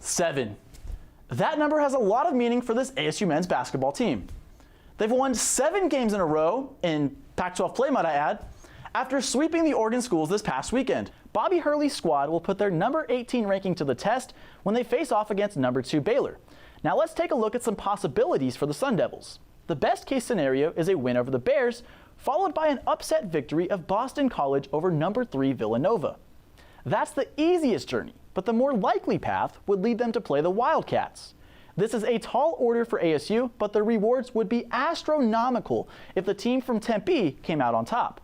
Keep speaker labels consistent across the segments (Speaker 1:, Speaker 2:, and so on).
Speaker 1: 7. That number has a lot of meaning for this ASU men's basketball team. They've won 7 games in a row in Pac-12 play, might I add, after sweeping the Oregon schools this past weekend. Bobby Hurley's squad will put their number 18 ranking to the test when they face off against number 2 Baylor. Now let's take a look at some possibilities for the Sun Devils. The best case scenario is a win over the Bears, followed by an upset victory of Boston College over number 3 Villanova. That's the easiest journey, but the more likely path would lead them to play the Wildcats. This is a tall order for ASU, but the rewards would be astronomical if the team from Tempe came out on top.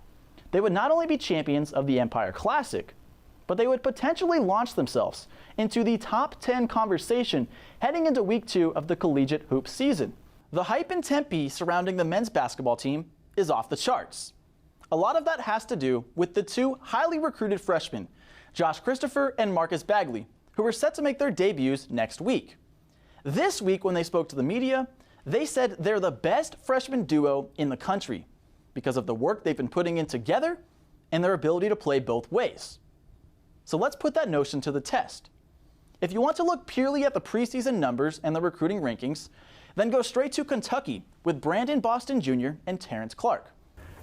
Speaker 1: They would not only be champions of the Empire Classic, but they would potentially launch themselves into the top 10 conversation heading into week 2 of the collegiate hoop season. The hype in Tempe surrounding the men's basketball team is off the charts. A lot of that has to do with the 2 highly recruited freshmen, Josh Christopher and Marcus Bagley, who are set to make their debuts next week. This week, when they spoke to the media, they said they're the best freshman duo in the country because of the work they've been putting in together and their ability to play both ways. So let's put that notion to the test. If you want to look purely at the preseason numbers and the recruiting rankings, then go straight to Kentucky with Brandon Boston Jr. and Terrence Clark.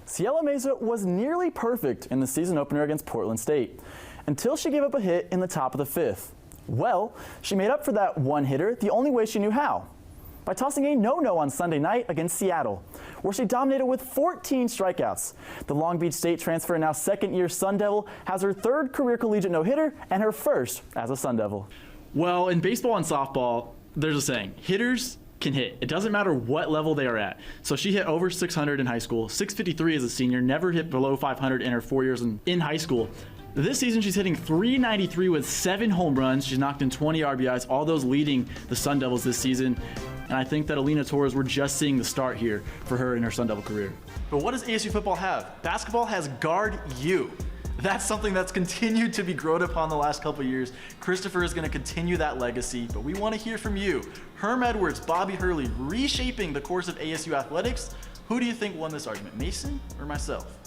Speaker 1: Cielo Meza was nearly perfect in the season opener against Portland State until she gave up a hit in the top of the 5th. Well, she made up for that one hitter the only way she knew how, by tossing a no-no on Sunday night against Seattle, where she dominated with 14 strikeouts. The Long Beach State transfer, now second-year Sun Devil, has her 3rd career collegiate no-hitter and her 1st as a Sun Devil.
Speaker 2: Well, in baseball and softball, there's a saying, hitters can hit. It doesn't matter what level they are at. So she hit over 600 in high school, 653 as a senior, never hit below 500 in her 4 years in high school. This season, she's hitting .393 with 7 home runs. She's knocked in 20 RBIs, all those leading the Sun Devils this season. And I think that Alina Torres, we're just seeing the start here for her in her Sun Devil career. But what does ASU football have? Basketball has Guard You. That's something that's continued to be grown upon the last couple years. Christopher is going to continue that legacy, but we want to hear from you. Herm Edwards, Bobby Hurley, reshaping the course of ASU athletics. Who do you think won this argument, Mason or myself?